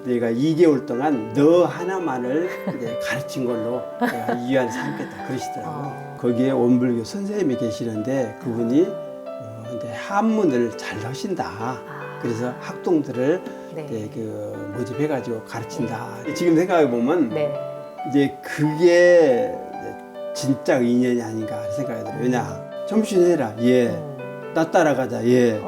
내가 2개월 동안 너 하나만을 이제 가르친 걸로 내가 이 위안을 삼겠다 그러시더라고요. 거기에 원불교 선생님이 계시는데 그분이 이제 한문을 잘 하신다. 그래서 학동들을 네. 이제 그 모집해가지고 가르친다. 지금 생각해 보면 네. 이제 그게 진짜 인연이 아닌가 생각이 들어요. 왜냐? 점심해라. 예. 나 따라가자. 예.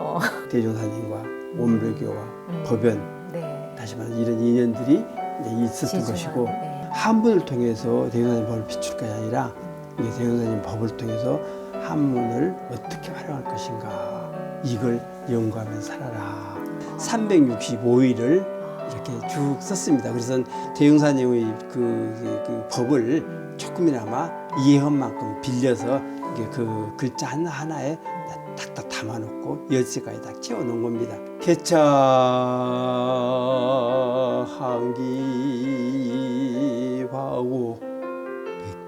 대종사님과 원불교와 법연 네. 다시 말해 이런 인연들이 이제 있었던 지중한, 것이고 네. 한문을 통해서 대종사님 법을 비출 것이 아니라 이게 대종사님 법을 통해서 한문을 어떻게 활용할 것인가 이걸 연구하며 살아라. 365일을 이렇게 쭉 썼습니다. 그래서 대종사님의 그 법을 조금이나마 이해한 만큼 빌려서 이게 그 글자 하나하나에 탁탁 담아놓고 여지까지 딱 채워놓은 겁니다. 개차한기화고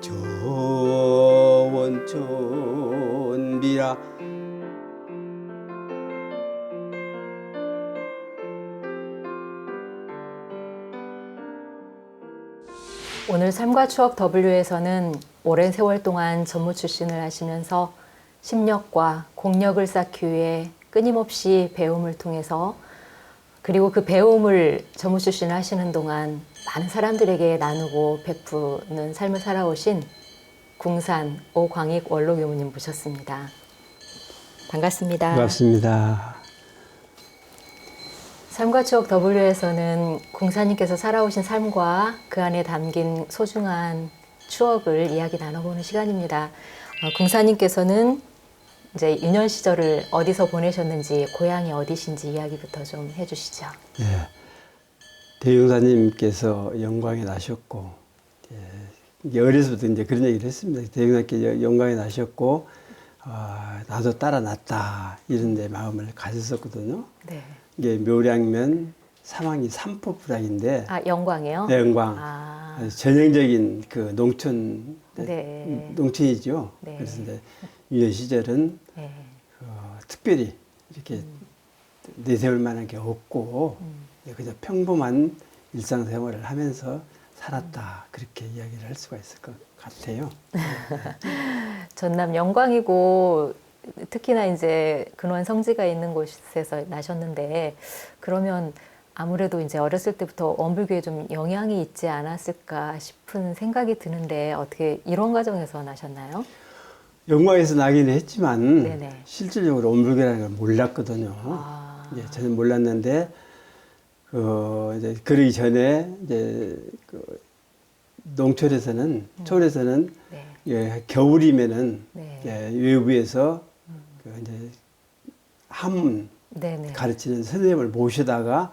백조원천비라. 오늘 삶과 추억 W에서는 오랜 세월 동안 전무 출신을 하시면서 심력과 공력을 쌓기 위해 끊임없이 배움을 통해서 그리고 그 배움을 전무 출신을 하시는 동안 많은 사람들에게 나누고 베푸는 삶을 살아오신 궁산 오광익 원로교무님 모셨습니다. 반갑습니다. 반갑습니다. 삶과 추억 W에서는 궁사님께서 살아오신 삶과 그 안에 담긴 소중한 추억을 이야기 나눠보는 시간입니다. 궁사님께서는 이제 유년 시절을 어디서 보내셨는지, 고향이 어디신지 이야기부터 좀 해주시죠. 예. 대종사님께서 영광에 나셨고, 이제 어려서부터 이제 그런 얘기를 했습니다. 대종사님께 영광에 나셨고, 나도 따라 났다 이런 데 마음을 가졌었거든요. 네. 이게 묘량면 사망이 삼포불락인데, 영광이요? 네, 영광. 전형적인 그 농촌, 네. 농촌이죠. 네. 그래서 이제 유년 시절은 네. 특별히 이렇게 내세울 만한 게 없고 그냥 평범한 일상생활을 하면서 살았다 그렇게 이야기를 할 수가 있을 것 같아요. 전남 영광이고 특히나 이제 근원 성지가 있는 곳에서 나셨는데 그러면 아무래도 이제 어렸을 때부터 원불교에 좀 영향이 있지 않았을까 싶은 생각이 드는데 어떻게 이런 과정에서 나셨나요? 영광에서 나기는 했지만 네네. 실질적으로 원불교라는 걸 몰랐거든요. 예, 저는 몰랐는데 이제 그러기 전에 이제 농촌에서는 초원에서는 네. 예, 겨울이면은 네. 예, 외부에서 이제 한문 네네. 가르치는 선생님을 모셔다가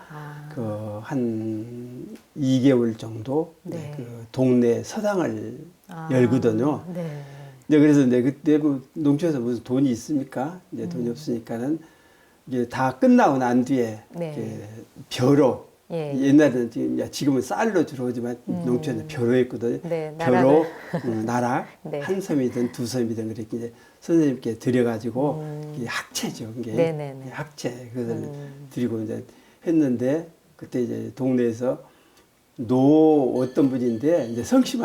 한 2개월 정도 네. 그 동네 서당을 열거든요. 네. 이제 그래서 이제 그때 뭐 농촌에서 무슨 돈이 있습니까? 이제 돈이 없으니까는 이제 다 끝나고 난 뒤에 네. 이제 벼로 예. 옛날에는 지금은 쌀로 주로 하지만 농촌에는 벼로 했거든요. 네, 벼로 나락 네. 한 섬이든 두 섬이든 그렇게 이제 선생님께 드려가지고 이게 학채죠. 이게 네네네. 학채 그것을 드리고 이제 했는데 그때 이제 동네에서 노 어떤 분인데 이제 성심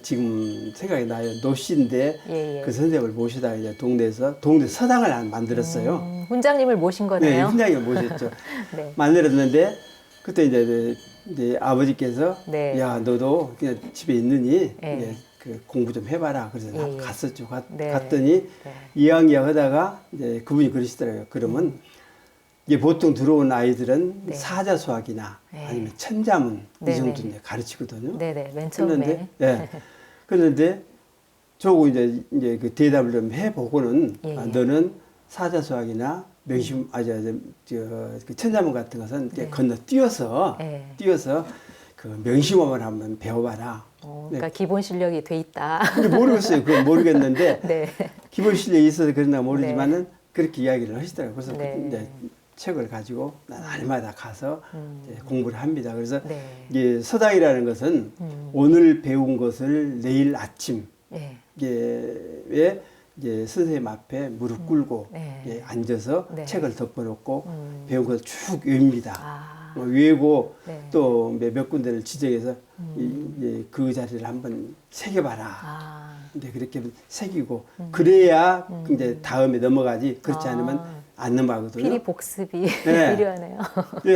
지금 생각이 나요. 노 씨인데 예, 예. 그 선생님을 모시다가 이제 동네에서 동네 서당을 만들었어요. 훈장님을 모신 네, 거네요. 훈장님을 모셨죠. 네. 만들었는데 그때 이제 아버지께서 네. 야 너도 그냥 집에 있느니 예. 이제 그 공부 좀 해봐라. 그래서 예, 예. 갔었죠. 네. 갔더니 네. 이왕이왕하다가 이제 그분이 그러시더라고요. 그러면 이게 보통 들어온 아이들은 네. 사자수학이나 네. 아니면 천자문 네네. 이 정도 이제 가르치거든요. 네네. 맨 처음에. 그런데 그런데 저거 이제 그 대답을 좀 해보고는 예, 예. 너는 사자수학이나 명심 그 천자문 같은 것은 네. 건너뛰어서 네. 그 명심어만 한번 배워봐라. 그러니까 기본 실력이 돼 있다. 근데 모르겠어요. 그건 모르겠는데 네. 기본 실력이 있어서 그런가 모르지만은 그렇게 이야기를 하시더라고요. 그래서 네. 이제 책을 가지고 날마다 가서 이제 공부를 합니다. 그래서 네. 이게 서당이라는 것은 오늘 배운 것을 내일 아침 네. 이게 이제 선생님 앞에 무릎 꿇고 네. 앉아서 네. 책을 덮어놓고 배운 것을 쭉 외웁니다. 외고 네. 또 몇 군데를 지정해서 그 자리를 한번 새겨봐라. 근데 그렇게 새기고 그래야 이제 다음에 넘어가지. 그렇지 않으면 안 넘어가거든요. 필히 복습이 네. 필요하네요.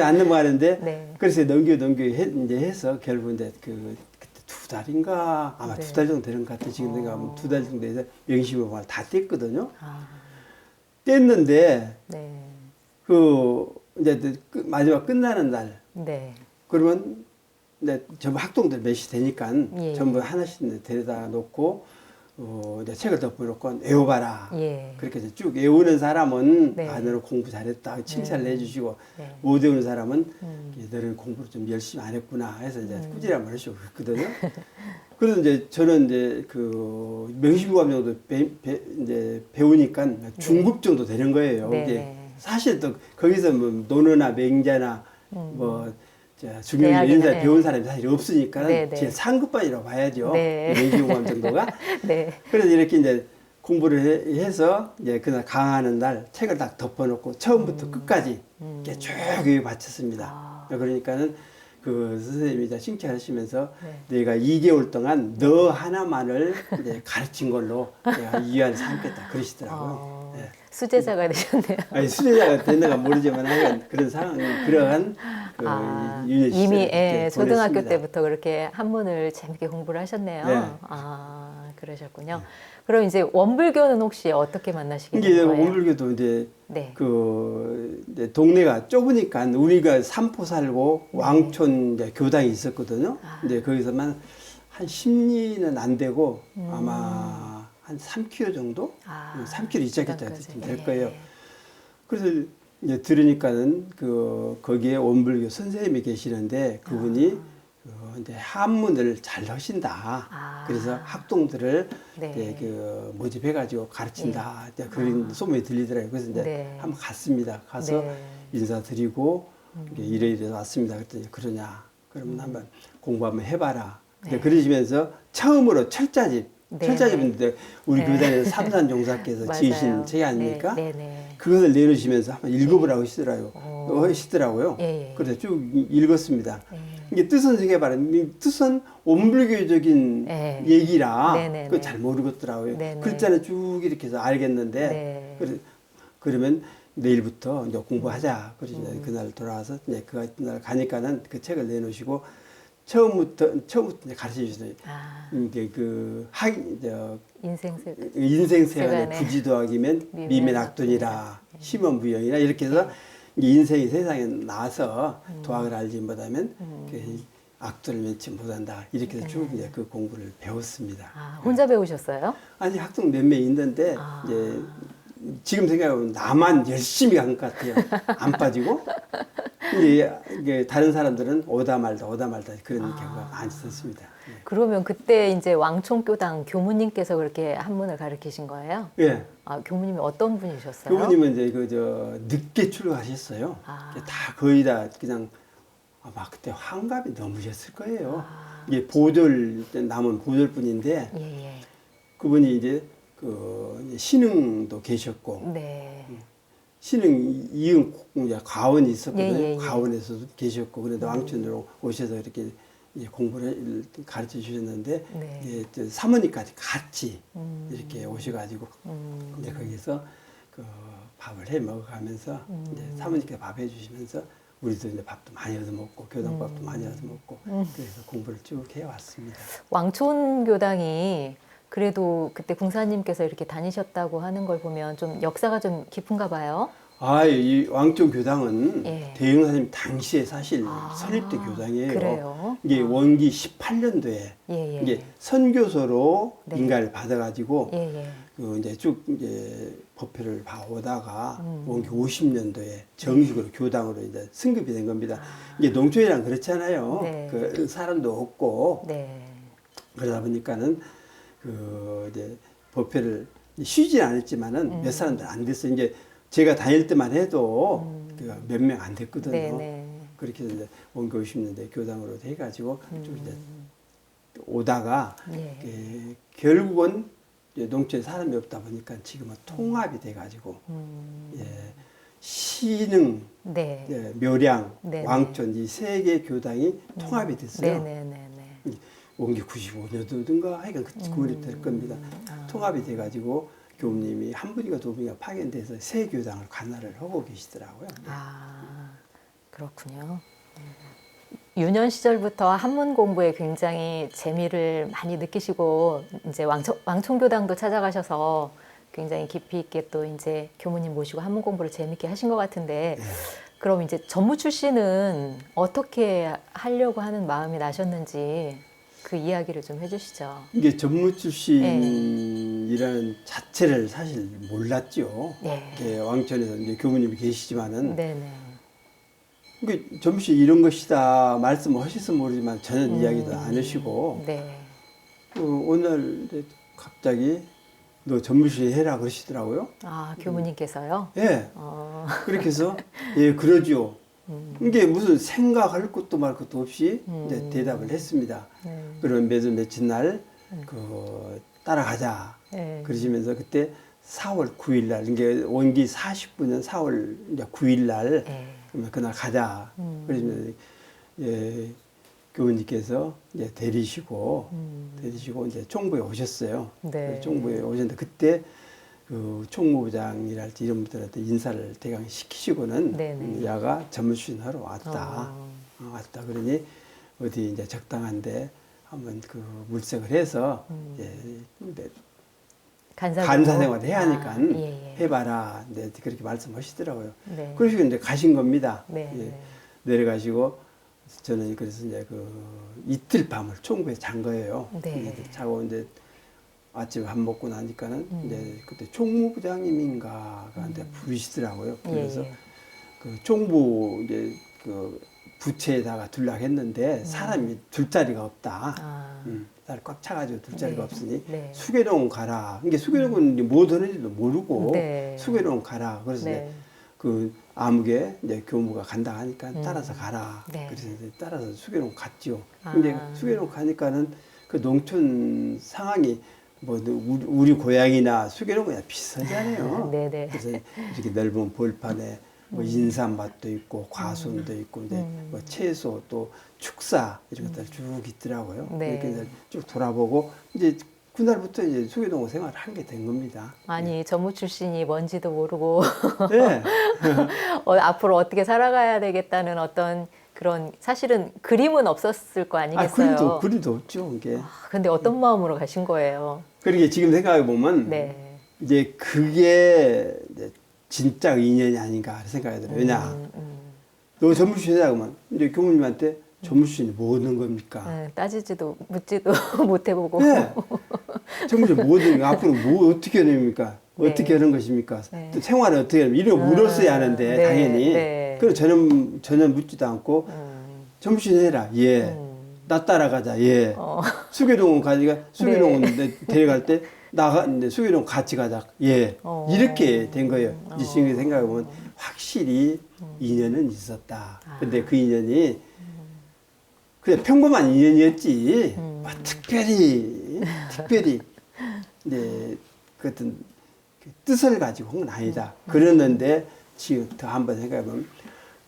안 넘어가는데 네. 그래서 이제 해서 결국 이제 그때 2달인가 아마 네. 2달 정도 되는 것 같아요. 지금 생각하면 2달 정도 해서 명심을 다 뗐거든요. 아, 뗐는데 네. 그 이제 마지막 끝나는 날 네. 그러면 이제 전부 학동들 몇이 되니까 예. 전부 하나씩 이제 데려다 놓고 이제 책을 덮어놓고 외워봐라. 예. 그렇게 이제 쭉 외우는 사람은 네. 너는 공부 잘했다 칭찬을 해주시고 네. 못 외우는 사람은 너는 공부를 좀 열심히 안 했구나 해서 이제 꾸지람을 하시고 그랬거든요. 그래서 이제 저는 이제 그 명심보감 정도 이제 배우니까 중급 정도 되는 거예요. 네. 이게 네. 사실 또 거기서 뭐 논어나 맹자나 뭐 중요한 대학이나, 이런 사람 네. 배운 사람이 사실 없으니까 네, 네. 제일 상급반이라고 봐야죠. 네. 명심보감 정도가. 네. 그래서 이렇게 이제 공부를 해서 이제 그날 강하는 날 책을 딱 덮어놓고 처음부터 끝까지 이렇게 쭉 바쳤습니다. 그러니까는 그 선생님이 이제 칭찬하시면서 네. 내가 2개월 동안 너 하나만을 이제 가르친 걸로 내가 2년 삼겠다 그러시더라고요. 네. 수제자가 되셨네요. 아니 수제자가 됐는가 모르지만 하여간 그런 상황, 그러한 그 유년 시절을 이미 이렇게 초등학교 보냈습니다. 때부터 그렇게 한문을 재밌게 공부를 하셨네요. 네. 그러셨군요. 그럼 이제 원불교는 혹시 어떻게 만나시게 이게 된 거예요? 원불교도 이제 네. 그 이제 동네가 좁으니까 우리가 삼포 살고 왕촌 이제 교당이 있었거든요. 근데 거기서만 한 10리는 안 되고 아마 한 3km 정도? 3km 이짝이짝 교당까지. 될 거예요. 그래서 이제 들으니까는 그 거기에 원불교 선생님이 계시는데 그분이 이제 한문을 잘 하신다. 그래서 학동들을 네. 이제 그 모집해가지고 가르친다. 이제 그런 소문이 들리더라고요. 그래서 이제 네. 한번 갔습니다. 가서 네. 인사드리고 이래 왔습니다. 그랬더니 그러냐? 그러면 한번 공부 한번 해봐라. 네. 그러시면서 처음으로 철자집. 네. 철자집인데 우리 네. 교단에서 삼산종사께서 맞아요. 지으신 책이 아닙니까? 네. 네. 그것을 내놓으시면서 한번 읽어보라고 하시더라고요. 예. 그래서 쭉 읽었습니다. 예. 이게 뜻은 생각해봐라. 이 뜻은 원불교적인 네. 얘기라 네네네. 그걸 잘 모르겠더라고요. 네네. 글자는 쭉 이렇게 해서 알겠는데 네. 그러면 내일부터 이제 공부하자. 그래서 이제 그날 돌아와서 이제 그날 가니까는 그 책을 내놓으시고 처음부터 이제 가르쳐 주시더니 이게 인생세간의 세간의 부지도학이면 미면악돈이라 심언부영이라 이렇게 해서 인생이 세상에 나서 도학을 알지 못하면 그 악도를 면치 못한다. 이렇게 해서 쭉 이제 그 공부를 배웠습니다. 혼자 배우셨어요? 아니 학동 몇 명 있는데 이제 지금 생각해보면 나만 열심히 간 것 같아요. 안 빠지고. 근데 이게 다른 사람들은 오다 말다 그런 경우가 많이 있었습니다. 네. 그러면 그때 이제 왕총교당 교무님께서 그렇게 한문을 가르치신 거예요? 예. 교무님이 어떤 분이셨어요? 그분님은 이제 늦게 출가하셨어요. 다 거의 다 그냥 아마 그때 환갑이 넘으셨을 거예요. 이게 남은 보졸뿐인데 예. 그분이 이제 이제 신흥도 계셨고 네. 신흥 이응 가원이 있었거든요. 예. 가원에서도 계셨고 그래도 왕촌으로 오셔서 이렇게 이제 공부를 가르쳐 주셨는데 네. 이제 사모님까지 같이 이렇게 오셔가지고 이제 거기서 그 밥을 해 먹어가면서 이제 사모님께 밥 해주시면서 우리도 이제 밥도 많이 얻어 먹고 교당밥도 많이 얻어 먹고 그래서 공부를 쭉 해왔습니다. 왕촌교당이 그래도 그때 궁사님께서 이렇게 다니셨다고 하는 걸 보면 좀 역사가 좀 깊은가 봐요. 이 왕촌 교당은 예. 대흥사님 당시에 사실 설립된 교당이에요. 그래요? 이게 원기 18년도에 예. 이게 선교소로 네. 인가를 받아가지고 예. 그 이제 쭉 이제 법회를 봐오다가 원기 50년도에 정식으로 교당으로 이제 승급이 된 겁니다. 이게 농촌이랑 그렇잖아요. 네. 그 사람도 없고 네. 그러다 보니까는 이제 법회를 쉬지 않았지만은 몇 사람들 안 됐어요. 이제 제가 다닐 때만 해도 몇 명 안 됐거든요. 네네. 그렇게 해서 이제 원기 50년대 교당으로 해가지고 좀 이제 오다가 예. 결국은 이제 농촌에 사람이 없다 보니까 지금은 통합이 돼가지고 예, 신흥, 네. 네, 묘량, 네네. 왕촌 이 세 개 교당이 통합이 됐어요. 네네네네. 원기 95년도든가 하여간 그 무렵 될 겁니다. 통합이 돼가지고 교우님이 한 분이가 두 분이가 파견돼서 새 교당을 관할을 하고 계시더라고요. 아, 그렇군요. 유년 시절부터 한문 공부에 굉장히 재미를 많이 느끼시고 이제 왕총교당도 찾아가셔서 굉장히 깊이 있게 또 이제 교무님 모시고 한문 공부를 재밌게 하신 것 같은데 네. 그럼 이제 전무 출신은 어떻게 하려고 하는 마음이 나셨는지 그 이야기를 좀 해주시죠. 이게 전무 출신이라는 자체를 사실 몰랐죠. 네. 이렇게 왕촌에서 이제 교무님이 계시지만은 네네. 이게 전무 씨 이런 것이다 말씀하실지 모르지만 전혀 이야기도 안 하시고 네. 오늘 이제 갑자기 너 전무실 해라 그러시더라고요. 아, 교무님께서요? 예. 어, 그렇게 해서 예 그러죠. 이게 무슨 생각할 것도 말 것도 없이 이제 대답을 했습니다. 그런 며칠 날 그 따라가자. 네. 그러시면서 그때 4월 9일 날 이게 원기 49년 4월 이제 9일 날 네. 그러면 그날 가자. 그러시면 예 교우님께서 이제 데리시고 이제 총부에 오셨어요. 네. 총부에 오셨는데 그때 그 총무부장이랄지 이런 분들한테 인사를 대강 시키시고는 네네. 야가 전무신하러 왔다. 왔다. 그러니 어디 이제 적당한데 한번 그 물색을 해서 이제 간사 생활을 해야 하니까 예, 예. 해봐라. 네, 그렇게 말씀하시더라고요. 네. 그러시고 이제 가신 겁니다. 네. 예, 내려가시고 저는 그래서 이제 그 이틀 밤을 총부에 잔 거예요. 네. 자고 이제 아침 밥 먹고 나니까는 이제 그때 총무부장님인가가 한테 부르시더라고요. 그래서 예, 예. 그 총부 이제 그 부채에다가 둘락 했는데 사람이 둘 자리가 없다. 아. 나를 꽉 차가지고 둘 자리가 네. 없으니 네. 수계룡 가라. 이게 수계룡은 뭐 하는지도 모르고 네. 수계룡 가라. 그래서 네. 그 아무개 이제 교무가 간다 하니까 따라서 가라. 네. 그래서 이제 따라서 수계룡 갔죠. 아. 근데 수계룡 가니까는 그 농촌 상황이 뭐 우리 고향이나 수계룡 그냥 비슷하잖아요. 네네. 그래서 이렇게 넓은 볼판에 뭐 인삼밭도 있고 과수원도 있고 이제 뭐 채소 또 축사 이런 것들 쭉 있더라고요. 네. 이렇게 이제 쭉 돌아보고 이제 그날부터 이제 수계동 생활을 하게 된 겁니다. 아니 전무 출신이 뭔지도 모르고 네. 앞으로 어떻게 살아가야 되겠다는 어떤 그런 사실은 그림은 없었을 거 아니겠어요. 그림도 없죠, 이게. 근데 어떤 마음으로 가신 거예요? 그러게 지금 생각해 보면 네. 이제 그게 이제 진짜 인연이 아닌가 생각이 들어요. 왜냐, 너 전무신이다 그러면 이제 교무님한테 전무신이 뭐 얻는 겁니까? 따지지도 묻지도 못 해보고. 네. 전무신 뭐 얻는 거 앞으로 뭐 어떻게 해야 됩니까? 네. 어떻게 하는 것입니까? 네. 또 생활을 어떻게 하는 이런 거 물었어야 하는데 네. 당연히. 네. 그래서 전혀 묻지도 않고 전무신 해라. 예. 나 따라가자. 예. 수계동은 가지가 수계동은 데려갈 때 나가 이제 수계동 같이 가자. 예. 이렇게 된 거예요. 이 지금 생각해 보면 확실히 인연은 있었다. 근데 그 인연이 그냥 평범한 인연이었지. 뭐 특별히 이제 그 어떤 뜻을 가지고 한 건 아니다. 그랬는데 지금 더 한번 생각해 보면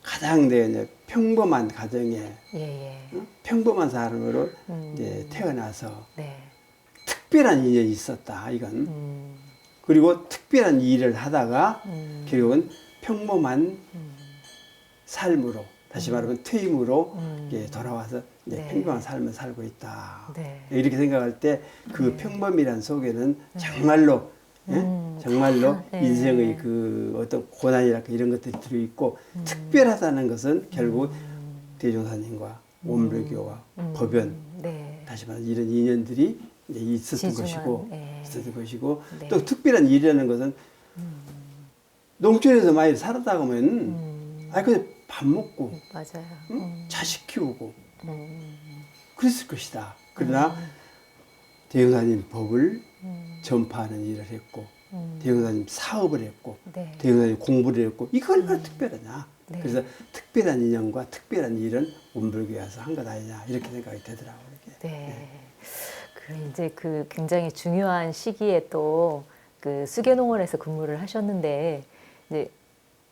가장 내가 이제 평범한 가정에 예. 평범한 사람으로 이제 태어나서 네. 특별한 인연이 있었다. 이건 그리고 특별한 일을 하다가 결국은 평범한 삶으로 다시 말하면 퇴임으로 이제 돌아와서 이제 네. 평범한 삶을 살고 있다. 네. 이렇게 생각할 때 그 평범이란 속에는 정말로 정말로 네. 인생의 그 어떤 고난이랄까 이런 것들이 들어있고 특별하다는 것은 결국 대종사님과 온불교와 법연 네. 다시 말해 이런 인연들이 이제 있었던 지중한, 것이고 네. 있었던 것이고 네. 또 특별한 일이라는 것은 농촌에서 많이 살다 보면 그냥 밥 먹고 맞아요. 자식 키우고 그랬을 것이다. 그러나 대종사님 법을 전파하는 일을 했고 대종사님 사업을 했고 네. 대종사님 공부를 했고 이거 얼마나 특별하냐. 네. 그래서 특별한 인연과 특별한 일은 온불교에서 한 것 아니냐 이렇게 생각이 되더라고요. 이게. 네. 그 이제 그 굉장히 중요한 시기에 또 그 수계농원에서 근무를 하셨는데 이제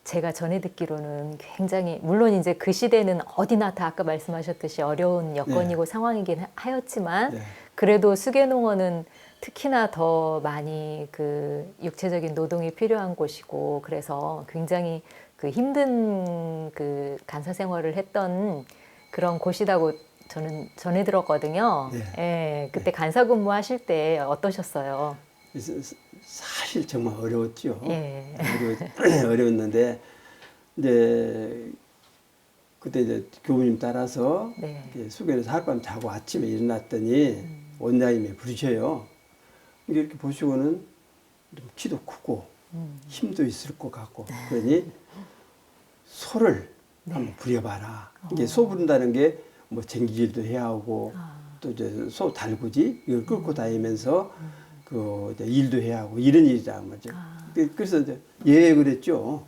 제가 전해 듣기로는 굉장히 물론 이제 그 시대는 어디나 다 아까 말씀하셨듯이 어려운 여건이고 상황이긴 하였지만 네. 그래도 수계농원은 특히나 더 많이 그 육체적인 노동이 필요한 곳이고 그래서 굉장히 그 힘든 그 간사 생활을 했던 그런 곳이라고 저는 전해 들었거든요. 네. 예, 그때 간사 근무하실 때 어떠셨어요? 사실 정말 어려웠죠. 예. 어려웠는데 이제 그때 이제 교무님 따라서 네. 수교에서 하룻밤 자고 아침에 일어났더니 원장님이 부르셔요. 이렇게 보시고는 좀 키도 크고 힘도 있을 것 같고 그러니 소를 한번 부려봐라. 이게 소 부른다는 게 뭐 쟁기질도 해야 하고 또 이제 소 달구지 이걸 끌고 다니면서 그 이제 일도 해야 하고 이런 일이라 말이죠. 그래서 이제 예 그랬죠.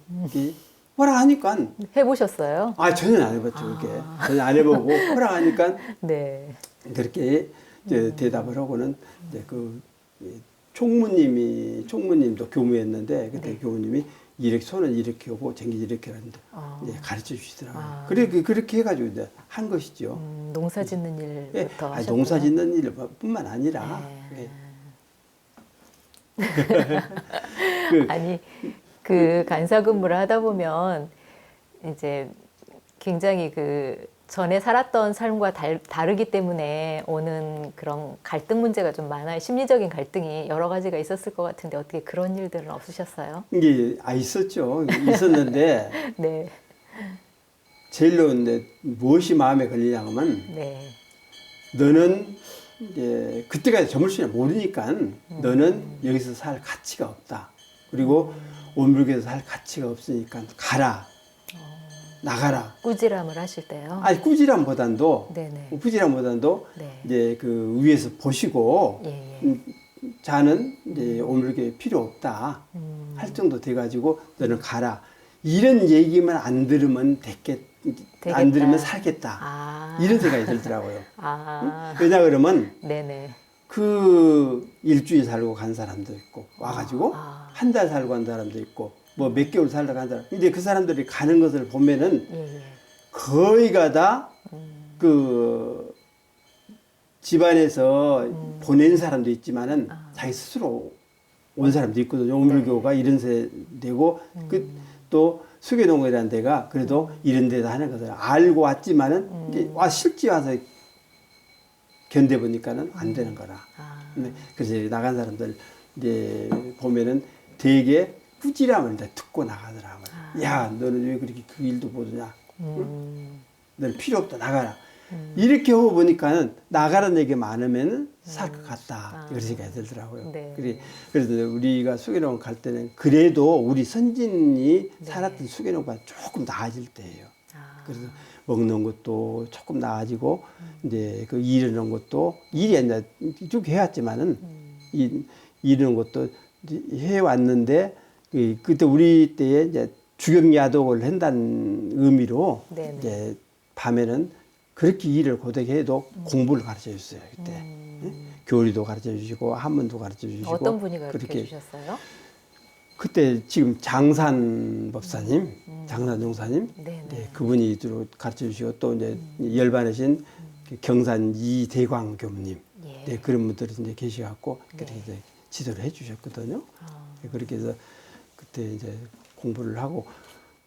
허락하니까 해보셨어요? 전혀 안 해봤죠. 그게 전혀 안 해보고 허락하니까 네. 그렇게 이제 대답을 하고는 이제 그 총무님도 교무였는데 그때 네. 교무님이 이렇게 손은 이렇게 하고 쟁기질 이렇게 하는데 이제 가르쳐 주시더라고요. 그렇게 해가지고 이제 한 것이죠. 농사 짓는 일부터 하셨고요. 농사 짓는 일뿐만 아니라 네. 그, 아니 그 간사 근무를 하다 보면 이제 굉장히 그 전에 살았던 삶과 다르기 때문에 오는 그런 갈등 문제가 좀 많아요. 심리적인 갈등이 여러 가지가 있었을 것 같은데 어떻게 그런 일들은 없으셨어요? 이게 있었죠. 있었는데 네. 제일로 이제 무엇이 마음에 걸리냐면 네. 너는 이제 그때까지 저물수는 모르니까 너는 여기서 살 가치가 없다. 그리고 온불교에서 살 가치가 없으니까 가라. 나가라. 꾸지람을 하실 때요. 아니 꾸지람보단도 네네. 네. 이제 그 위에서 보시고 예, 예. 자는 이제 온불교에 필요 없다. 할 정도 돼가지고 너는 가라. 이런 얘기만 안 들으면 되겠다. 안 들으면 살겠다. 이런 생각이 들더라고요. 왜냐 그러면 네네. 그 일주일 살고 간 사람도 있고 와가지고 한 달 살고 간 사람도 있고 뭐 몇 개월 살다 간 사람. 근데 그 사람들이 가는 것을 보면은 예, 예. 거의가 다 그 집안에서 보낸 사람도 있지만은 자기 스스로 온 사람도 있거든요. 오물교가 이런 세대고 그 또 수계동이라는 데가 그래도 이런 데다 하는 것을 알고 왔지만은 이제 실제 와서 견뎌보니까는 안 되는 거라. 그래서 나간 사람들 이제 보면은 되게 꾸지람을 이제 듣고 나가더라고요. 야, 너는 왜 그렇게 그 일도 보느냐? 응? 너는 필요 없다, 나가라. 이렇게 하고 보니까는 나가라는 얘기 많으면 살 것 같다. 그런 생각이 들더라고요. 네. 그래서 우리가 수계농 갈 때는 그래도 우리 선진이 살았던 수계농보다 조금 나아질 때예요. 그래서 먹는 것도 조금 나아지고 이제 그 이르는 것도 일이 이제 쭉 해왔지만은 이르는 것도 해왔는데 그때 우리 때에 이제 주경야독을 한다는 의미로 네네. 이제 밤에는 그렇게 일을 고되게 해도 공부를 가르쳐 줬어요 그때. 교리도 가르쳐 주시고 한문도 가르쳐 주시고. 어떤 분이 가르쳐 그렇게 주셨어요? 그때 지금 장산 법사님, 장산 용사님, 네네. 네, 그분이 주로 가르쳐 주시고 또 이제 열반하신 경산 이대광 교무님, 예. 네, 그런 분들이 이제 계셔갖고 그렇게 이제 지도를 해주셨거든요. 그렇게 해서 그때 이제 공부를 하고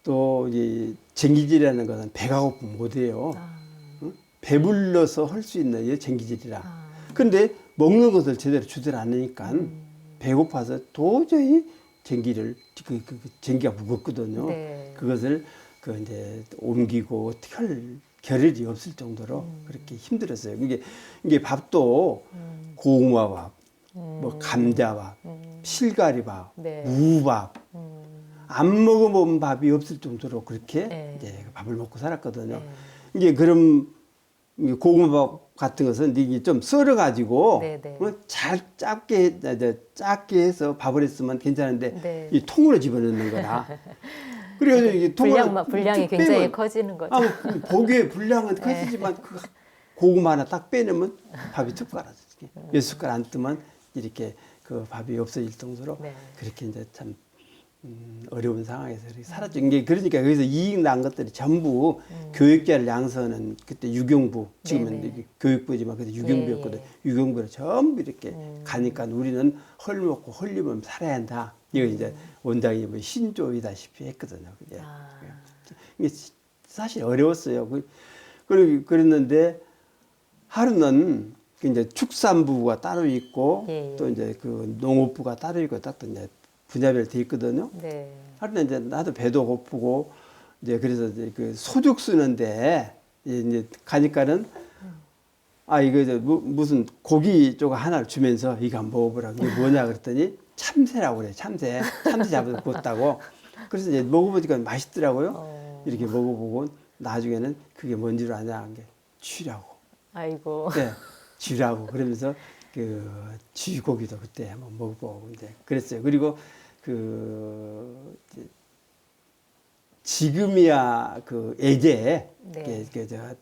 또 이 쟁기질이라는 것은 배가 고프면 못해요. 배불러서 할 수 있는 게 쟁기질이라. 근데 먹는 것을 제대로 주질 않으니까 배고파서 도저히 쟁기를 그 쟁기가 무겁거든요. 네. 그것을 그 이제 옮기고 어떻게 할 겨를이 없을 정도로 그렇게 힘들었어요. 이게 밥도 고구마밥, 뭐 감자밥, 실가리밥, 네. 무밥. 안 먹어본 밥이 없을 정도로 그렇게 네. 이제 밥을 먹고 살았거든요. 네. 이게 그럼 고구마밥 같은 것은 이게 좀 썰어가지고 네, 네. 잘 작게 해서 밥을 했으면 괜찮은데 네. 이 통으로 집어넣는 거라. 그래서 이게 통으로 분량이 쭉 굉장히 빼면 커지는 거죠. 보기에 분량은 커지지만 그 고구마 하나 딱 빼내면 밥이 툭 깔아져. 몇 숟갈 안 뜨면 이렇게 그 밥이 없어질 정도로 네. 그렇게 이제 참 어려운 상황에서 이렇게 살았죠. 이게 그러니까 거기서 이익 난 것들이 전부 교육자를 양성하는 그때 유경부, 지금은 네네. 이게 교육부지만 그때 유경부였거든. 예, 예. 유경부를 전부 이렇게 가니까 우리는 헐먹고 헐리면 살아야 한다. 이거 이제 원장이 뭐 신조이다시피 했거든요. 그게. 아. 이게 사실 어려웠어요. 그랬는데 하루는 그 이제 축산부가 따로 있고 예, 예. 또 이제 그 농업부가 따로 있고 딱 또 이제 분야별로 돼 있거든요. 네. 하루는 이제 나도 배도 고프고 이제 그래서 이제 그 소죽 쓰는데 이제 가니까는 아 이거 이제 무슨 고기 쪽 하나를 주면서 이거 한번 먹어보라. 이게 뭐냐 그랬더니 참새라고 그래. 참새 잡아서 구웠다고. 그래서 이제 먹어보니까 맛있더라고요. 이렇게 먹어보고 나중에는 그게 뭔지를 아냐 한 게 쥐라고. 아이고. 네, 쥐라고 그러면서 그 쥐고기도 그때 한번 먹어보고 이제 그랬어요. 그리고 그 이제 지금이야 그 애제 네. 저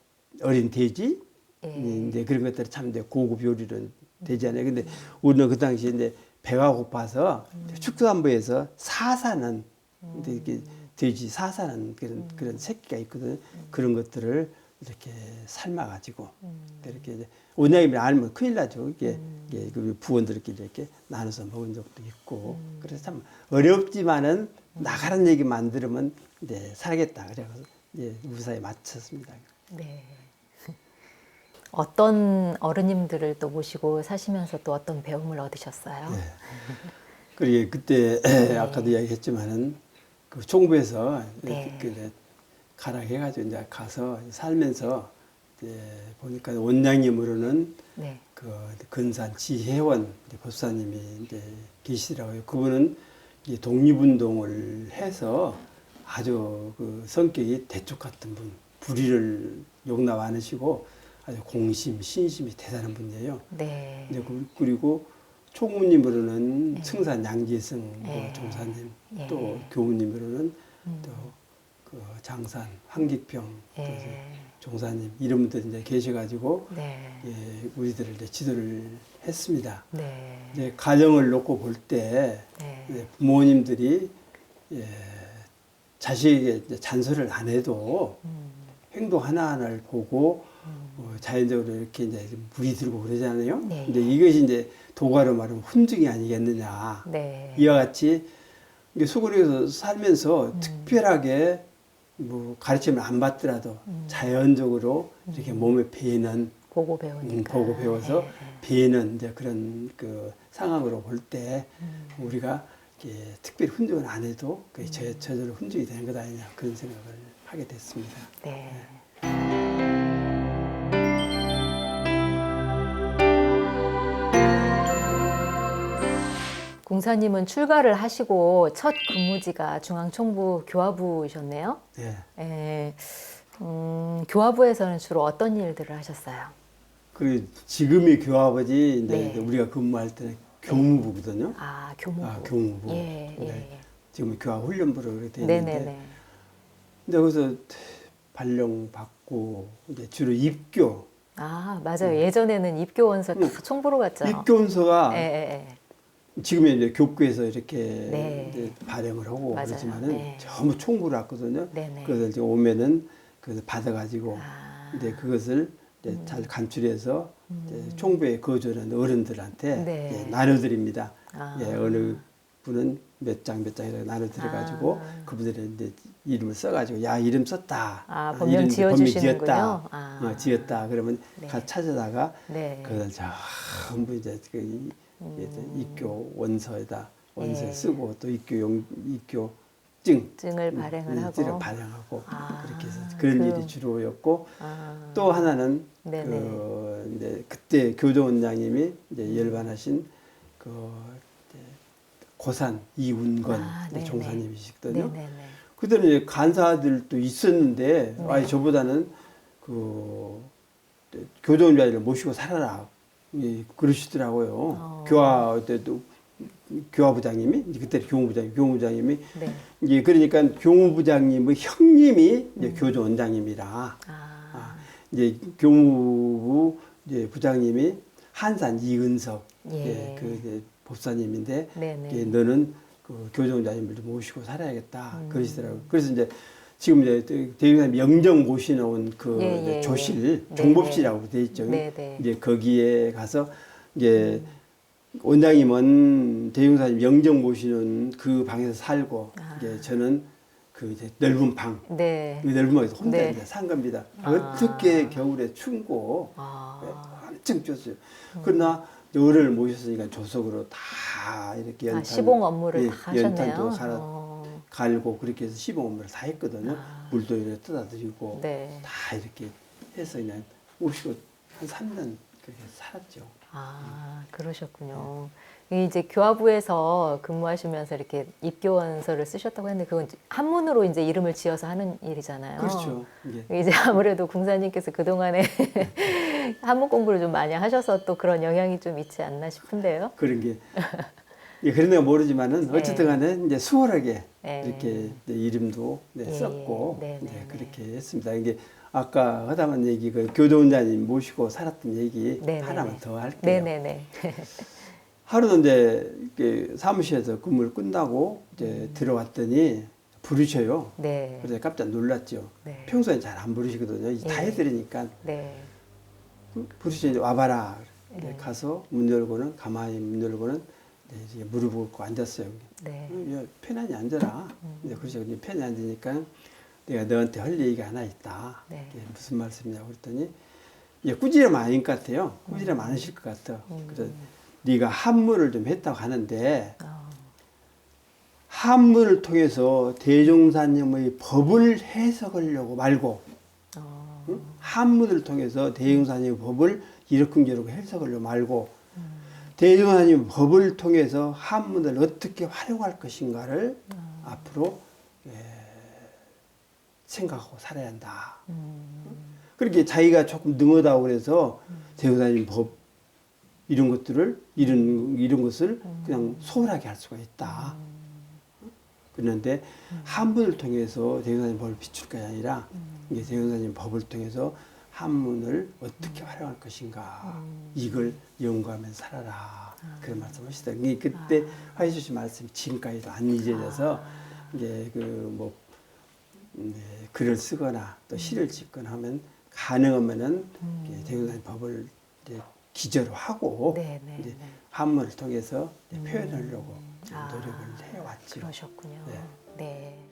어린 돼지 예. 이제 그런 것들이 참 이제 고급 요리는 되잖아요. 근데 우리는 그 당시에 이제 배가 고파서 축산부에서 사사는 근데 이게 돼지 사사는 그런 새끼가 있거든요. 그런 것들을 이렇게 삶아가지고 이렇게 이제 원장님이 알면 큰일 나죠. 이게 그 부원들끼리 이렇게 나눠서 먹은 적도 있고 그래서 참 어렵지만은 나가는 얘기만 들으면 이제 살겠다. 그래서 이제 무사히 마쳤습니다. 네. 어떤 어르님들을 또 모시고 사시면서 또 어떤 배움을 얻으셨어요? 네. 그리고 그때 아까도 이야기했지만은 그 총부에서 네. 이제 가라 해가지고 이제 가서 살면서 이제 보니까 원장님으로는 네. 그 근산 지혜원 법사님이 이제 계시더라고요. 그분은 이 독립운동을 해서 아주 그 성격이 대쪽 같은 분, 불의를 용납 안 하시고 아주 공심, 신심이 대단한 분이에요. 네. 이제 그리고 총무님으로는 네. 승산 양지승 네. 종사님, 예. 또 교무님으로는 또 그 장산 황기평 또 이제 예. 종사님 이런 분들 이제 계셔가지고 네. 예, 우리들을 이제 지도를 했습니다. 네. 이제 가정을 놓고 볼 때 네. 부모님들이 예, 자식에게 이제 잔소리를 안 해도 행동 하나하나를 보고 자연적으로 이렇게 이제 물이 들고 그러잖아요. 네. 근데 이것이 이제 도가로 말하면 훈증이 아니겠느냐. 네. 이와 같이 이게 소그리에서 살면서 특별하게 뭐 가르침을 안 받더라도 자연적으로 이렇게 몸에 배는 보고 배우니까. 보고 배워서 예, 예. 배는 이제 그런 그 상황으로 볼 때 우리가 이렇게 특별히 훈증을 안 해도 그게 저절로 훈증이 되는 것 아니냐 그런 생각을 하게 됐습니다. 네. 공사님은 출가를 하시고 첫 근무지가 중앙총부 교화부이셨네요. 네. 예. 교화부에서는 주로 어떤 일들을 하셨어요? 그 지금의 교화부지 이제 네. 우리가 근무할 때는 교무부거든요. 아, 교무부. 아, 교무부. 예, 예, 네. 예. 지금 교화 훈련부로 그렇게 돼 있는데 네네네. 근데 거기서 발령 받고 이제 주로 입교 아, 맞아요. 예전에는 입교원서 다 총부로 갔죠. 입교원서가 예, 예, 예. 지금은 이제 교구에서 이렇게 네. 이제 발행을 하고 맞아요. 그러지만은 네. 전부 총부로 왔거든요. 네네. 그래서 이제 오면은 그래서 받아가지고 아. 이제 그것을 이제 잘 간출해서 이제 총부에 거주하는 어른들한테 네. 이제 나눠드립니다. 아. 예, 어느 분은 몇 장 몇 장이라고 나눠드려가지고 아. 그분들이 이제 이름을 써가지고 야 이름 썼다. 아, 본명 이름 지어주시는군요. 지었다. 아. 지었다. 그러면 네. 가 찾아다가 네. 그걸 전부 이제 그 입교 원서에다 원서에 네. 쓰고 또 입교증 증을 발행을 하고. 증을 발행하고 아, 그렇게 해서 그런 그- 일이 주로였고 아. 또 하나는 네네. 그 이제 그때 교정원장님이 이제 열반하신 그 이제 고산 이운건 아, 네네. 종사님이시거든요. 네네네. 그때는 이제 간사들도 있었는데 네. 아니 저보다는 그 교정원장님을 모시고 살아라 예, 그러시더라고요. 교화 때도 교화부장님이 이제 그때 교무부장님이 네. 이제 그러니까 교무부장님의 형님이 이제 교정원장님이라 아. 이제 교무부 이제 부장님이 한산 이은석 예. 그 이제 법사님인데 네네. 이제 너는 그 교정자님을 좀 모시고 살아야겠다 그러시더라고요. 그래서 이제 지금 이제 대웅사님 영정 모시놓은 그 예, 예, 조실 예. 종법실이라고 돼 있죠. 네, 네. 이제 거기에 가서 이제 원장님은 대웅사님 영정 모시는 그 방에서 살고 이제 저는 그 이제 넓은 방, 네. 그 넓은 방에서 혼자 네. 이제 산 겁니다. 아. 어떻게 겨울에 춥고 아. 엄청 추웠어요. 그러나 어른을 모셨으니까 조석으로 다 이렇게 연탄, 시봉 업무를 예, 다 하셨네요. 연탄도 어. 갈고 그렇게 해서 시봉 업무를 다 했거든요. 아. 물도 이렇게 떠다드리고 네. 다 이렇게 해서 그냥 오시고 한 3년 그렇게 살았죠. 아, 그러셨군요. 이제 교화부에서 근무하시면서 이렇게 입교원서를 쓰셨다고 했는데 그건 한문으로 이제 이름을 지어서 하는 일이잖아요. 그렇죠. 이게 이제 아무래도 궁사님께서 그동안에 한문 공부를 좀 많이 하셔서 또 그런 영향이 좀 있지 않나 싶은데요. 그런 게 예, 그런 데가 모르지만은 네. 어쨌든 간에 이제 수월하게 네. 이렇게 이제 이름도 예, 썼고 네, 네, 이제 네. 그렇게 했습니다. 이게 아까 하다만 얘기 그 교도원장님 모시고 살았던 얘기 네, 네, 하나만 네. 더 할게요. 네네네. 하루는 이제 이렇게 사무실에서 근무를 끝나고 이제 들어왔더니 부르셔요. 네. 그래서 깜짝 놀랐죠. 네. 평소엔 잘 안 부르시거든요. 이제 다 예. 해드리니까 네. 부르시니 이제 와봐라. 이렇게 네. 가서 문 열고는 가만히 문 열고는 이제 무릎 꿇고 앉았어요. 네. 야, 편안히 앉아라. 이제 그러죠. 이제 편히 앉으니까 내가 너한테 할 얘기가 하나 있다. 네. 이게 무슨 말씀이냐고 그랬더니 이게 꾸지람 아닌 것 같아요. 꾸지람 않으실 것 같아. 그래서 네가 한문을 좀 했다고 하는데 어. 한문을 통해서 대종사님의 법을 해석하려고 말고 어. 응? 한문을 통해서 대종사님의 법을 이렇게저렇게 해석하려고 말고 대종사님의 법을 통해서 한문을 어떻게 활용할 것인가를 앞으로 생각하고 살아야 한다. 그렇게 자기가 조금 능하다고 그래서 대종사님 법 이런 것들을 이런 것을 그냥 소홀하게 할 수가 있다. 그런데 한문을 통해서 대종사님 법을 비출 것이 아니라 이게 대종사님 법을 통해서 한문을 어떻게 활용할 것인가 이걸 연구하면서 살아라 그런 말씀하시다. 그때 하셔주신 말씀이 지금까지도 안 잊어져서 이게 그 뭐 글을 쓰거나 또 시를 짓거나 하면 가능하면은 대종사님 법을 이제 기저로 하고 네, 네, 이제 네. 한문을 통해서 이제 표현하려고 노력을 해왔죠. 그러셨군요. 네. 네.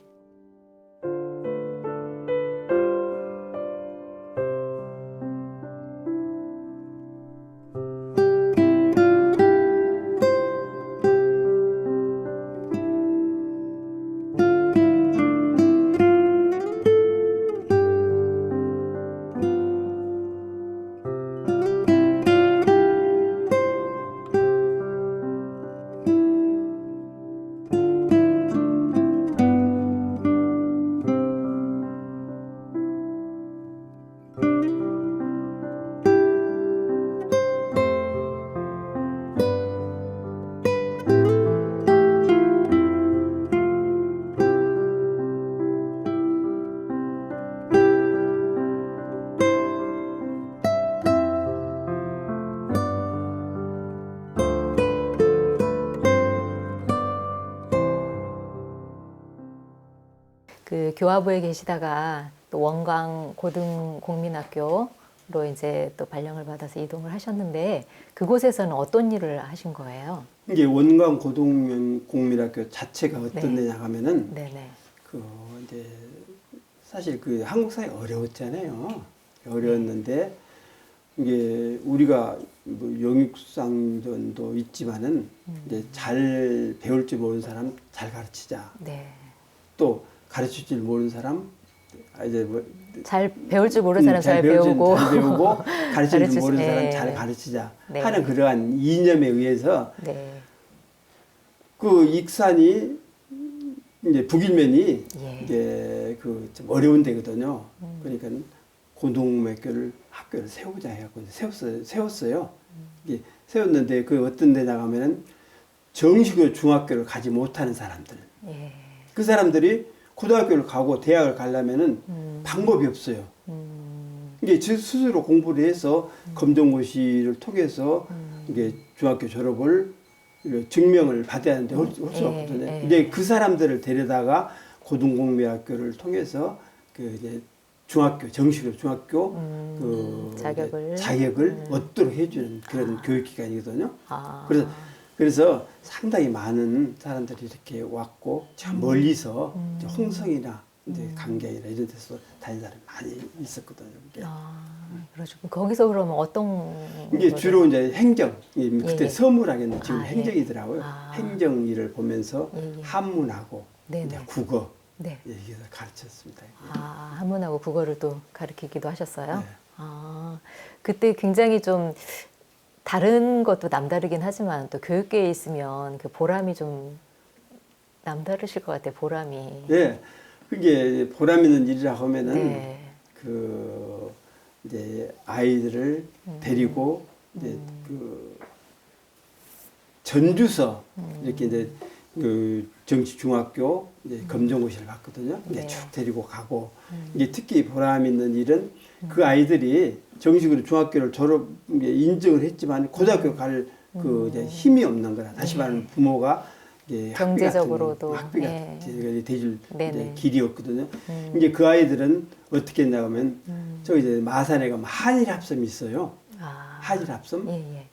그 교화부에 계시다가 또 원광 고등공민학교로 이제 또 발령을 받아서 이동을 하셨는데 그곳에서는 어떤 일을 하신 거예요? 이게 원광 고등공민학교 자체가 어떤 네. 데냐 하면은 네네. 그 이제 사실 그 한국 사회 어려웠잖아요. 어려웠는데 이게 우리가 뭐 영육상전도 있지만은 이제 잘 배울 줄 모르는 사람 잘 가르치자. 네. 또 가르칠 줄 모르는 사람 이제 뭐 잘 배울 줄 모르는 사람 잘 배울 줄 배우고 잘 배우고 가르칠 줄 가르칠- 모르는 사람 네. 잘 가르치자 네. 하는 그러한 이념에 의해서 네. 그 익산이 이제 북일면이 예. 이제 그 좀 어려운 데거든요. 그러니까 학교를 세우자 해갖고 세웠어요. 이게 세웠는데 그 어떤 데 나가면은 정식으로 중학교를 가지 못하는 사람들. 예. 그 사람들이 고등학교를 가고 대학을 가려면은 방법이 없어요. 이게 스스로 공부를 해서 검정고시를 통해서 이게 중학교 졸업을 증명을 받아야 하는데 할 수가 없거든요. 이제 그 사람들을 데려다가 고등공미학교를 통해서 그 이제 중학교 정식으로 중학교 그 자격을 얻도록 해주는 그런 교육기관이거든요. 그래서 상당히 많은 사람들이 이렇게 왔고 참 멀리서 이제 홍성이나 이제 강경이나 이런 데서 다닌 사람이 많이 있었거든요. 그렇죠. 거기서 그러면 어떤 이게 주로 이제 행정, 그때 예. 서무라겠는데 지금 예. 행정이더라고요. 행정 일을 보면서 예. 한문하고 이제 국어 네. 여기서 가르쳤습니다. 한문하고 국어를 또 가르치기도 하셨어요? 네. 그때 굉장히 좀 다른 것도 남다르긴 하지만 또 교육계에 있으면 그 보람이 좀 남다르실 것 같아요. 보람이. 네, 그게 보람 있는 일이라 하면은 네. 그 이제 아이들을 데리고 이제 그 전주서 이렇게 이제 그 정치 중학교 이제 검정고시를 봤거든요. 이제 네. 쭉 데리고 가고 이게 특히 보람 있는 일은 그 아이들이 정식으로 중학교를 졸업 이제 인정을 했지만 고등학교 갈 그 이제 힘이 없는 거라 다시 말하면 부모가 이제 경제적으로도 학비가 네. 대줄 네네. 길이 없거든요. 이제 그 아이들은 어떻게 했냐 하면 저기 이제 마산에 가면 한일 합섬이 있어요. 한일 합섬. 예.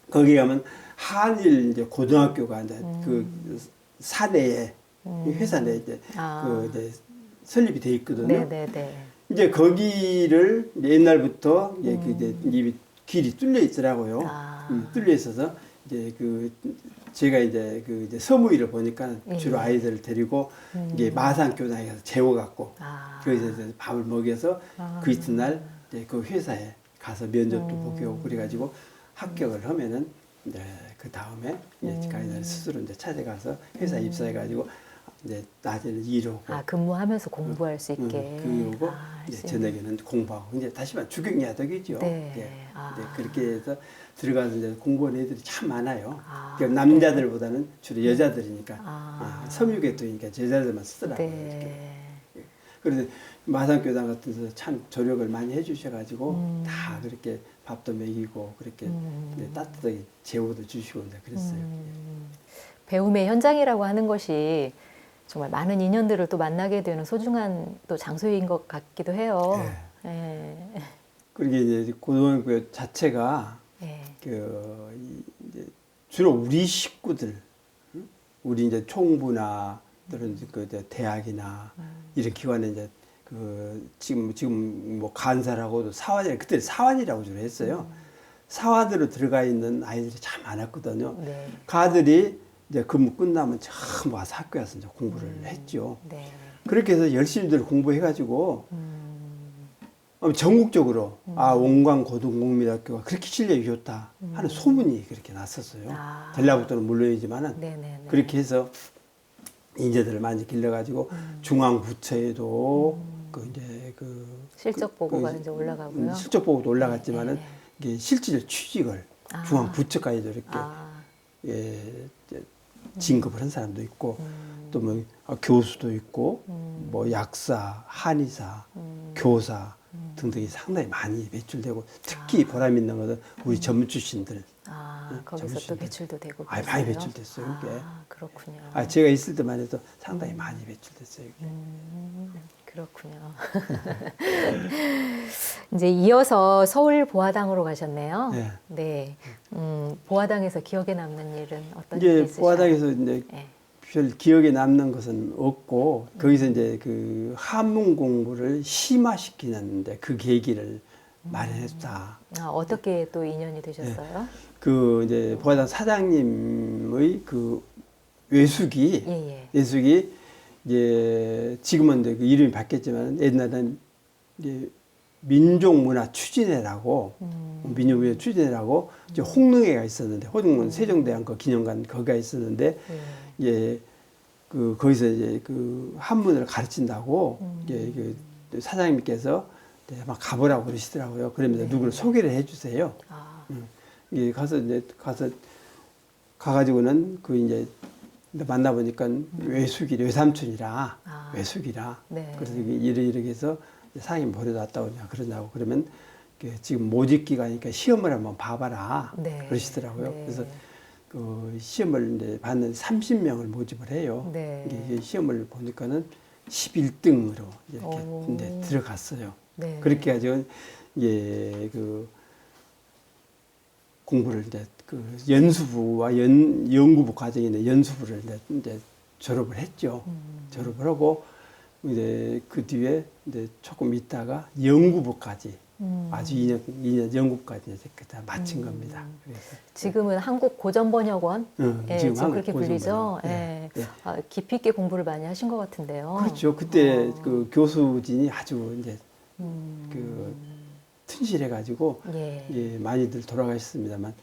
거기 가면 한일 이제 고등학교가 이제 그 사내에 회사 내에 이제 그 이제 설립이 돼 있거든요. 네네네. 이제 거기를 옛날부터 이제 그 이제 이 길이 뚫려 있더라고요. 뚫려 있어서 이제 그 제가 이제 그 이제 서무일을 보니까 주로 아이들을 데리고 이게 마산교당에 가서 재워갖고 거기서 이제 밥을 먹여서 그 이튿날 이제 그 회사에 가서 면접도 보게 오고 그래가지고 합격을 하면은 이제 그 다음에 이제 가이드를 스스로 이제 찾아가서 회사 에 입사해가지고 이제 낮에는 일하고 근무하면서 공부할 수 있게 그러고 이제 저녁에는 공부하고 이제 다시 말해 주경야덕이죠. 네. 이제 그렇게 해서 들어가서 이제 공부하는 애들이 참 많아요. 그러니까 남자들보다는 주로 여자들이니까 섬유계통이니까 여자들만 쓰더라고요. 네. 그래서 마산교당 같은 데서 참 조력을 많이 해주셔가지고 다 그렇게 밥도 먹이고 그렇게 이제 따뜻하게 재워도 주시고 이제 그랬어요. 배움의 현장이라고 하는 것이 정말 많은 인연들을 또 만나게 되는 소중한 또 장소인 것 같기도 해요. 네. 그리고 이제 고등학교 자체가 그 이제 주로 우리 식구들, 우리 이제 총부나 또는 그 이제 대학이나 이런 기관에 이제 그 지금 뭐 간사라고도 사환이 그때 사환이라고 주로 했어요. 사환으로 들어가 있는 아이들이 참 많았거든요. 그 아들이 이제 근무 끝나면 전부 와서 학교에 와서 이제 공부를 했죠. 그렇게 해서 열심히들 공부해가지고 전국적으로 원광고등공민학교가 그렇게 실력이 좋다 하는 소문이 그렇게 났었어요. 전라북도는 물론이지만은 그렇게 해서 인재들을 많이 길러가지고 중앙부처에도 그 이제 그 실적 보고가 이제 올라가고요. 실적 보고도 올라갔지만은 이게 실질 취직을 중앙부처까지도 이렇게 이제 진급을 한 사람도 있고 또 뭐 교수도 있고 뭐 약사, 한의사, 교사 등등이 상당히 많이 배출되고 특히 보람 있는 것은 우리 전문 출신들. 거기서 또 배출도 되고. 많이 배출됐어요. 이게. 그렇군요. 제가 있을 때만 해도 상당히 많이 배출됐어요. 이게. 그렇군요. 이제 이어서 서울 보화당으로 가셨네요. 네. 보화당에서 기억에 남는 일은 어떤 일이 있으세요? 보화당에서 이제 별 기억에 남는 것은 없고 거기서 이제 그 한문 공부를 심화시키는데 그 계기를 마련했다. 어떻게 또 인연이 되셨어요? 그 이제 보화당 사장님의 그 외숙이 이제 지금은 이제 그 이름이 바뀌었지만 옛날에는 이제 민족문화 추진회라고 민족문화 추진회라고 이제 홍릉회가 있었는데 홍릉은 세종대왕 그 기념관 거기가 있었는데 이제 그 거기서 이제 그 한문을 가르친다고 이제 그 사장님께서 막 가보라고 그러시더라고요. 그러면서 누구를 소개를 해주세요. 예, 가서 가가지고는 그 이제 만나보니까 외삼촌이라 외숙이라 그래서 이렇게 해서 사장님 버려놨다 오냐 그러냐고 그러면 지금 모집 기간이니까 시험을 한번 봐봐라 그러시더라고요. 그래서 그 시험을 이제 받는 30명을 모집을 해요. 네. 이게 시험을 보니까는 11등으로 이렇게 오. 이제 들어갔어요. 네. 그렇게 가지고 이제 그 공부를 이제 그 연수부와 연구부 과정에 있는 연수부를 이제 졸업을 했죠. 졸업을 하고 이제 그 뒤에 이제 조금 있다가 연구부까지 아주 2년 연구까지 이제 다 마친 겁니다. 그래서 지금은 한국 고전번역원, 예, 지금 한국 그렇게 불리죠. 고전번역. 예. 예. 아, 깊이 있게 공부를 많이 하신 것 같은데요. 그렇죠. 그때 그 교수진이 아주 이제 음. 그 튼실해가지고 예. 예, 많이들 돌아가셨습니다만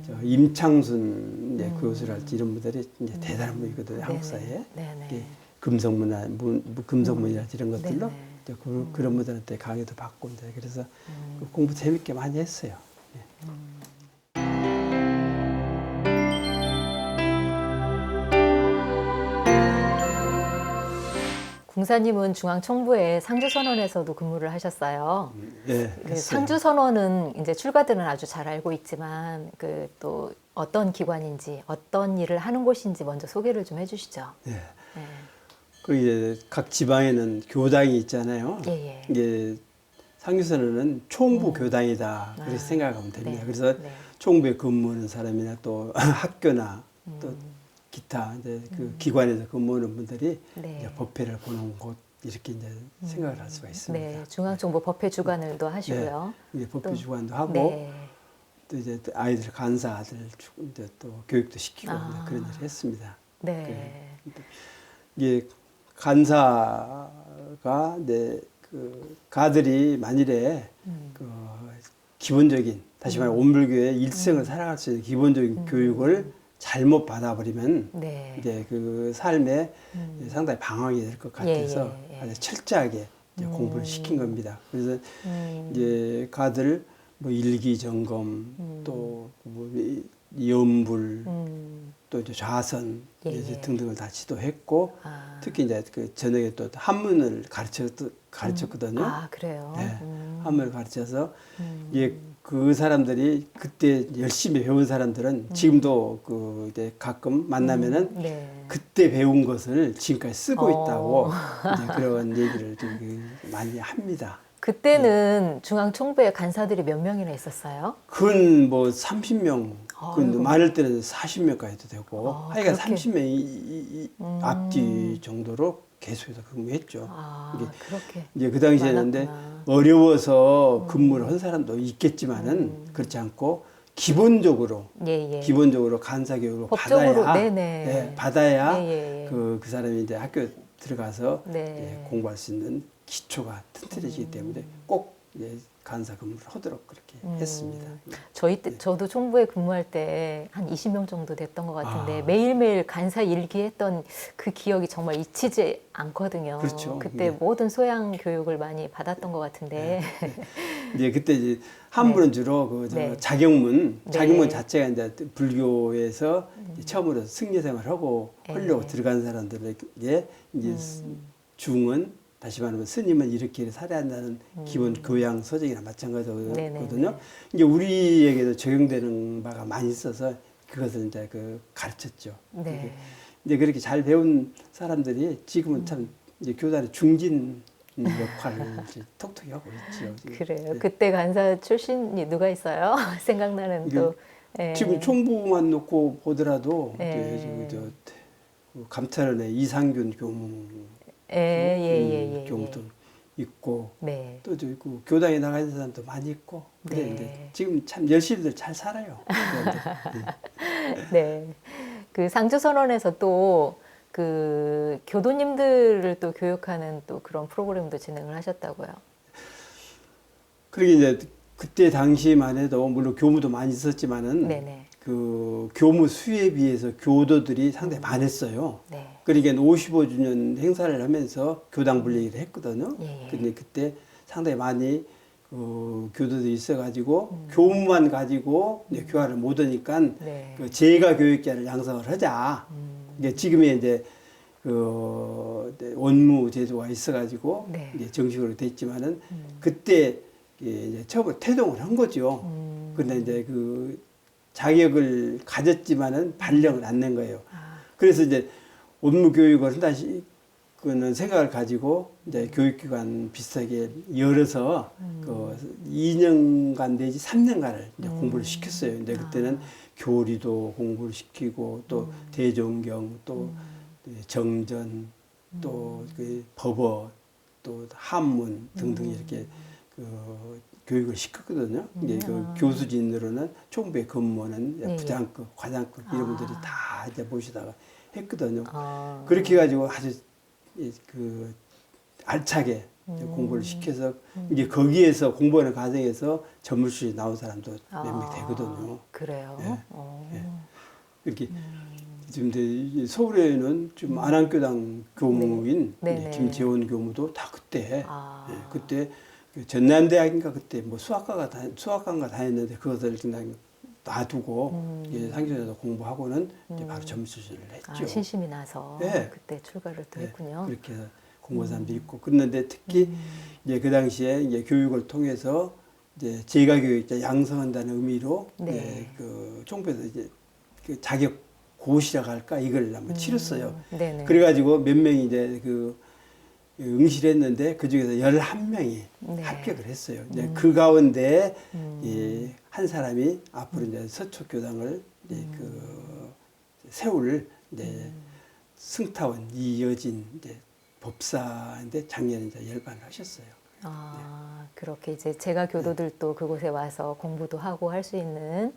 저 임창순 이제 교수랄지 이런 분들이 이제 대단한 분이거든요. 한국 사회에. 네네. 예, 금성문이랄지 이런 것들로 네네. 이제 그런 분들한테 강의도 받고 이제 그래서 그 공부 재밌게 많이 했어요. 예. 궁사님은 중앙청부의 상주선언에서도 근무를 하셨어요. 예, 그 했어요. 상주선언은 이제 출가들은 아주 잘 알고 있지만 그 또 어떤 기관인지 어떤 일을 하는 곳인지 먼저 소개를 좀 해주시죠. 예. 예. 그 이제 각 지방에는 교당이 있잖아요. 예, 예. 이게 상주선언은 총부 교당이다 그렇게 생각하면 됩니다. 네, 그래서 네. 총부에 근무하는 사람이나 또 학교나 또 기타 이제 그 기관에서 근무하는 분들이 네. 이제 법회를 보는 곳 이렇게 이제 생각을 할 수가 있습니다. 네, 중앙정부 법회 주관을 또 하시고요. 이제 법회 또- 주관도 하고 네. 또 이제 또 아이들 간사들 이제 또 교육도 시키고 아. 이제 그런 일을 했습니다. 네. 이게 간사가 이제 그 가들이 만일에 그 기본적인 다시 말해 온불교의 일생을 살아갈 수 있는 기본적인 교육을 잘못 받아버리면 네. 이제 그 삶에 상당히 방황이 될 것 같아서 예, 예. 아주 철저하게 이제 공부를 시킨 겁니다. 그래서 음. 이제 가들 뭐 일기 점검 또뭐 연불 또 이제 좌선 예, 이제 예. 등등을 다 지도했고 아. 특히 이제 그 저녁에 또 한문을 가르쳤거든요. 아, 그래요? 네, 한문을 가르쳐서 음. 예, 그 사람들이 그때 열심히 배운 사람들은 지금도 그 이제 가끔 만나면은 네. 그때 배운 것을 지금까지 쓰고 어. 있다고 이제 그런 얘기를 좀 많이 합니다. 그때는 중앙총부에 간사들이 몇 명이나 있었어요? 그건 뭐 30명, 그건 아이고. 많을 때는 40명까지도 되고, 아, 하여간 그렇게. 30명이 앞뒤 정도로 계속해서 근무했죠. 아, 이게 그렇게. 이제 그 당시에는 근데 많았구나. 어려워서 근무를 한 사람도 있겠지만은 그렇지 않고 기본적으로 예, 예. 기본적으로 간사 교육을 법적으로, 받아야 네네. 예, 받아야 예, 예, 예. 그 사람이 이제 학교 들어가서 네. 예, 공부할 수 있는 기초가 튼튼해지기 때문에 꼭 예, 간사 근무를 하도록 그렇게 했습니다. 저희 때, 저도 총부에 근무할 때 한 20명 정도 됐던 것 같은데 아. 매일매일 간사 일기했던 그 기억이 정말 잊히지 않거든요. 그렇죠. 그때 네. 모든 소양 교육을 많이 받았던 것 같은데. 이제 그때 이제 한문은 주로 그 네. 자경문 네. 자경문 자체가 이제 불교에서 이제 처음으로 승려 생활하고 하려고 네. 들어간 사람들에게 이제 중은 다시 말하면 스님은 이렇게 살아야 한다는 기본 교양 소정이나 마찬가지거든요. 이게 우리에게도 적용되는 바가 많이 있어서 그것을 이제 그 가르쳤죠. 네. 이제 그렇게 잘 배운 사람들이 지금은 참 이제 교단의 중진 역할을 이제 톡톡히 하고 있죠. 그래요. 네. 그때 간사 출신이 누가 있어요? 생각나는 이게 또. 예. 지금 총부만 놓고 보더라도 예. 이제 그 감찰원의 이상균 교무 경우도 있고 네. 또 있고 교당에 나가 있는 사람도 많이 있고 그래 네. 이제 지금 참 열심히들 잘 살아요. 네. 그 상주선언에서 또 그 교도님들을 또 교육하는 또 그런 프로그램도 진행을 하셨다고요. 그러게 이제 그때 당시만 해도 물론 교무도 많이 있었지만은 네네. 그 교무 수에 비해서 교도들이 상당히 많았어요. 네. 그러니까 55주년 행사를 하면서 교당 불리기를 했거든요. 예, 예. 근데 그때 상당히 많이 교도들이 있어가지고 교무만 가지고 이제 교화를 못 하니까 네. 그 재가 교육자를 양성을 하자. 이게 지금의 이제 그 원무 제도가 있어가지고 네. 이제 정식으로 됐지만은 그때 이제 처음으로 태동을 한 거죠. 그런데 이제 그 자격을 가졌지만은 발령을 안 낸 거예요. 그래서 이제 업무 교육을 한다는 생각을 가지고 이제 교육기관 비슷하게 열어서 그 2년간 내지 3년간을 이제 공부를 시켰어요. 근데 그때는 교리도 공부를 시키고 또 대종경 또 정전 또 그 법어 또 한문 등등 이렇게 그 교육을 시켰거든요. 이제 그 교수진으로는 총부의 근무는 예, 예. 부장급, 과장급 이런 분들이 다 이제 모시다가 했거든요. 아. 그렇게 해가지고 아주 그 알차게 공부를 시켜서 이제 거기에서 공부하는 과정에서 전문실이 나온 사람도 몇 명 되거든요. 그래요? 예. 어. 예. 이렇게 지금 이제 서울에는 좀 안암교당 교무인 네. 네네. 김재원 교무도 다 그때 아. 예, 그때 그 전남대학인가 그때 뭐 수학과인가 다녔는데 그것을 그냥 놔두고 예, 상교에서 공부하고는 이제 바로 전문실을 했죠. 신심이 나서 예. 그때 출가를 또 예, 했군요. 그렇게 해서 공부한 사람도 있고 그런데 특히 이제 그 당시에 이제 교육을 통해서 이제 재가 교육자 양성한다는 의미로 네. 예, 그 총부에서 이제 그 자격 고시라고 할까 이걸 한번 치렀어요. 네네. 그래가지고 몇 명이 이제 그 응시를 했는데 그 중에서 11명이 네. 합격을 했어요. 이제 그 가운데 예, 한 사람이 앞으로 이제 서초교당을 이제 그 세울 이제 승타원 이여진 이제 법사인데 작년에 이제 열반을 하셨어요. 아, 그렇게 이제 제가 교도들도 그곳에 와서 공부도 하고 할 수 있는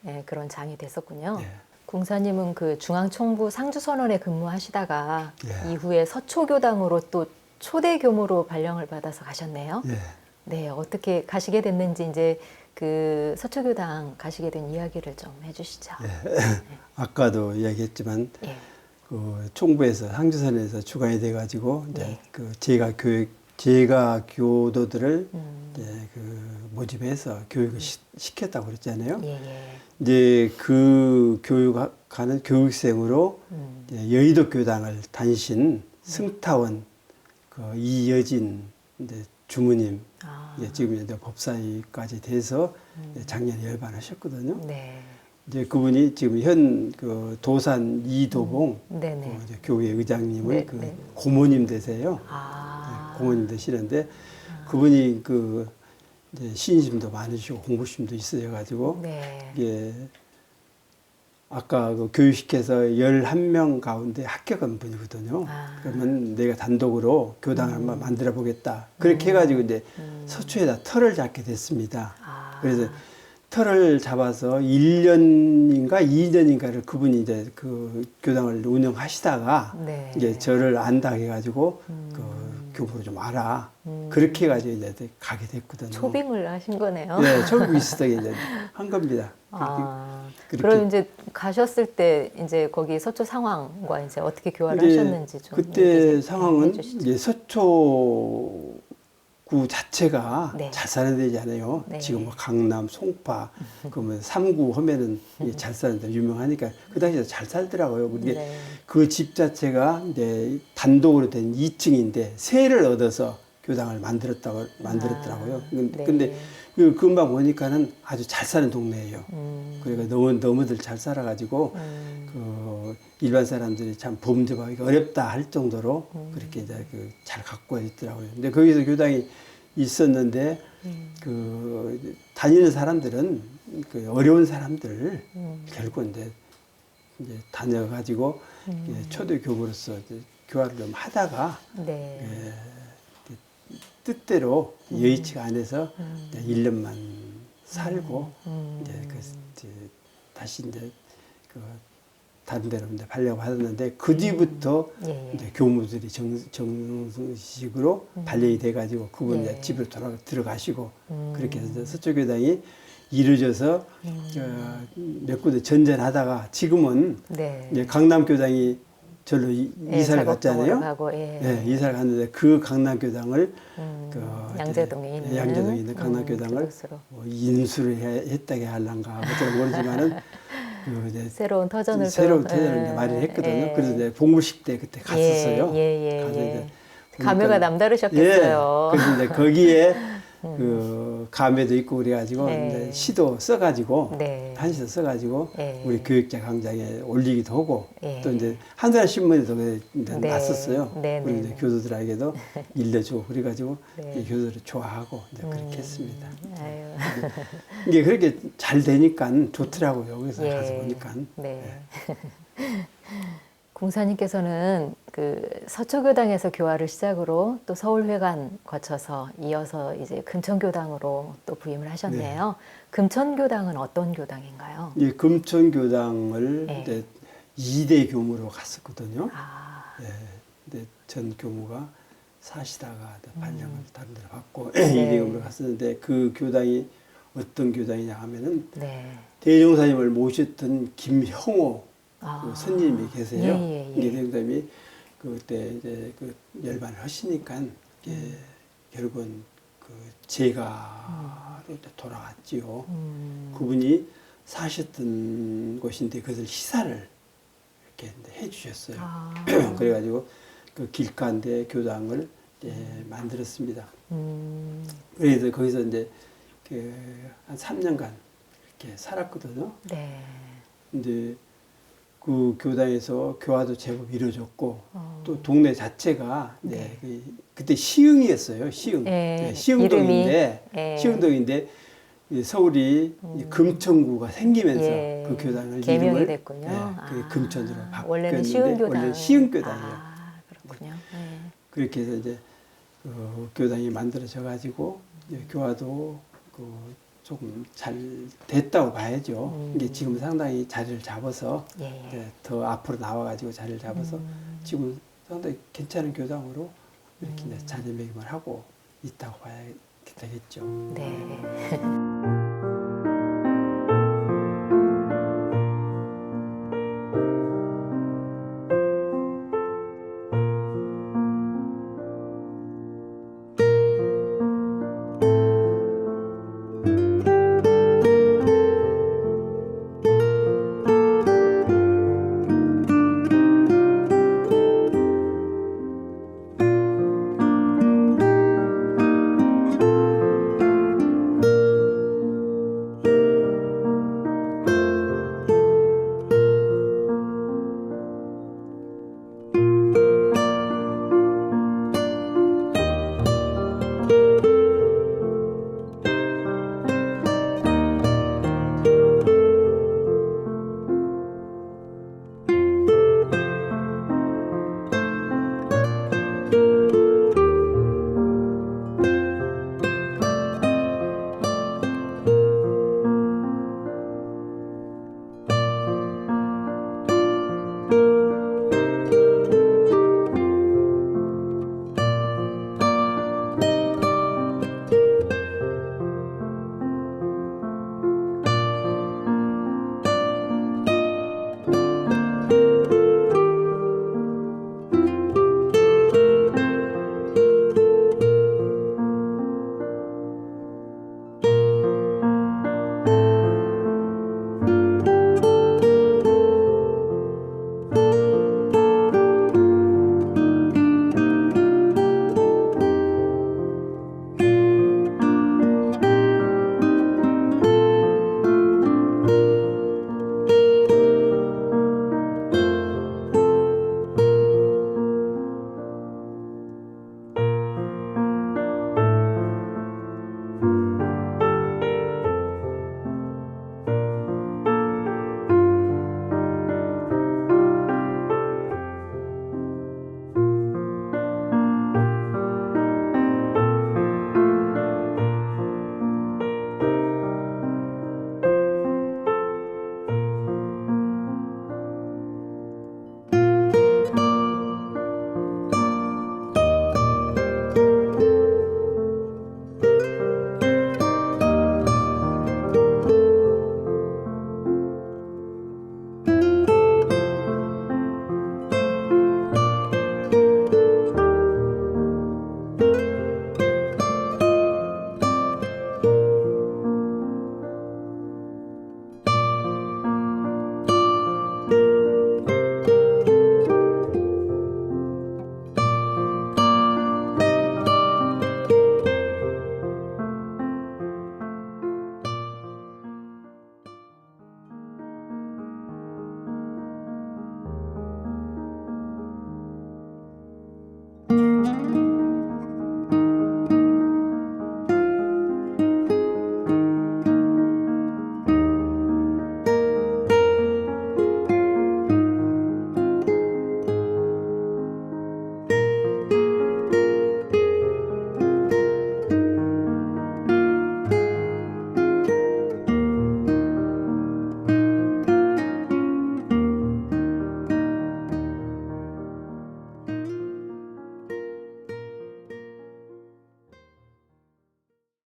예, 그런 장이 됐었군요. 네. 궁사님은 그 중앙총부 상주선언에 근무하시다가 예. 이후에 서초교당으로 또 초대 교무로 발령을 받아서 가셨네요. 예. 네, 어떻게 가시게 됐는지 이제 그 서초교당 가시게 된 이야기를 좀 해주시죠. 아까도 이야기했지만 예. 그 총부에서 상주선에서 주관이 돼가지고 이제 네. 그 제가 교도들을 이제 그 모집해서 교육을 시켰다고 그랬잖아요. 예, 예. 이제 그 교육하는 교육생으로 이제 여의도 교당을 다니신 승타원 그 이여진 이제 주무님 아, 이제 지금 이제 법사위까지 돼서 이제 작년에 열반하셨거든요. 네. 이제 그분이 지금 현 그 도산 이도봉 네네. 이제 교회 의장님을 네, 그 네. 고모님 되세요. 아, 네, 고모님 되시는데 그분이 그 이제 신심도 많으시고 공부심도 있으셔가지고 네. 이게 아까 그 교육시켜서 11명 가운데 합격한 분이거든요. 아. 그러면 내가 단독으로 교당을 한번 만들어 보겠다. 그렇게 해가지고 이제 서초에다 터를 잡게 됐습니다. 아. 그래서 터를 잡아서 1년인가 2년인가를 그분이 이제 그 교당을 운영하시다가 네. 이제 저를 안다 해가지고 그 교부로 좀 알아. 그렇게 해가지고 이제 가게 됐거든요. 초빙을 하신 거네요. 네, 초빙 비슷하게 이제 한 겁니다. 아, 그렇게. 그럼 이제 가셨을 때 이제 거기 서초 상황과 이제 어떻게 교화를 이제 하셨는지 좀 그때 얘기 상황은 해주시죠. 이제 서초구 자체가 네. 잘 사는 데잖아요. 네. 지금 뭐 강남, 송파, 그러면 3구 하면은 이게 잘 사는 데 유명하니까 그 당시에 잘 살더라고요. 근데 네. 그 집 자체가 이제 단독으로 된 2층인데 세를 얻어서 교당을 만들었더라고요. 네. 근데 그 금방 보니까는 아주 잘 사는 동네예요. 그러니까 너무들 잘 살아가지고 그 일반 사람들이 참 범접하기 어렵다 할 정도로 그렇게 이제 그 잘 갖고 있더라고요. 근데 거기서 교당이 있었는데 그 다니는 사람들은 그 어려운 사람들 결국 이제 다녀가지고 초대 교부로서 이제 교화를 좀 하다가 네. 뜻대로 여의치가 안에서 1년만 살고 이제 다시 이제 그 다른 데로 이제 발령을 받았는데 그 뒤부터 예, 예. 이제 교무들이 정식으로 발령이 돼가지고 그분 이제 예. 집으로 들어가시고 그렇게 해서 이제 서초교당이 이루어져서 몇 군데 전전하다가 지금은 네. 이제 강남교당이 절로 예, 이사를 작업동으로 갔잖아요. 가고, 예. 네, 이사를 갔는데 그 강남교당을 그 양재동에 있는 양재동에 있는 강남교당을 그곳으로. 뭐 인수를 했다게 할란가 어쩌고 모르지만은 그 이제 새로운 터전을 새로운 또, 터전을 예, 이제 마련했거든요. 예. 그래서 이제 봉구식 때 그때 갔었어요. 예, 예, 가서 예. 이제 감회가 보니까- 남다르셨겠어요. 예, 그래서 이제 거기에 그 감회도 있고 그래가지고 네. 이제 시도 써가지고 네. 한시도 써가지고 네. 우리 교육자 강좌에 올리기도 하고 네. 또 이제 한나라 신문에도 이제 네. 났었어요. 네, 우리 네, 이제 네. 교수들에게도 일러주고 그래가지고 네. 이 교수들을 좋아하고 이제 그렇게 했습니다. 아유. 이게 그렇게 잘 되니까 좋더라고요. 여기서 예. 가서 보니까. 네. 공사님께서는 그 서초교당에서 교화를 시작으로 또 서울회관 거쳐서 이어서 이제 금천교당으로 또 부임을 하셨네요. 금천교당은 어떤 교당인가요? 이 금천교당을 네. 이제 2대 교무로 갔었거든요. 아, 예. 근데 전 교무가 사시다가 발령을 다른 데로 받고 네. 2대 교무로 갔었는데 그 교당이 어떤 교당이냐 하면은 네. 대종사님을 모셨던 김형호 아. 그 선생님이 계세요. 예, 예, 예. 이 대종사님이 그때 이제 그 열반을 하시니까 결국은 그 제가로 이제 돌아갔지요. 그분이 사셨던 곳인데 그것을 시사를 이렇게 해주셨어요. 아. 그래가지고 그 길가인데 교당을 만들었습니다. 음. 그래서 거기서 이제 그 한 3년간 이렇게 살았거든요. 네. 근데 그 교당에서 교화도 제법 이루어졌고 어. 또 동네 자체가 네. 그때 시흥이었어요. 시흥. 예, 시흥동인데 이름이, 예. 시흥동인데 이 서울이 이 금천구가 생기면서 예. 그 교당을 개명이 이름을 됐군요. 그 금천으로 원래는 바뀌었는데 시흥교당. 원래 시흥교당이에요. 아, 그렇군요. 네. 그렇게 해서 이제 교당이 만들어져 가지고 교화도 조금 잘 됐다고 봐야죠. 이게 지금 상당히 자리를 잡아서 예. 이제 더 앞으로 나와 가지고 자리를 잡아서 지금 상당히 괜찮은 교당으로 이렇게 이제 자리매김을 하고 있다고 봐야 되겠죠. 네.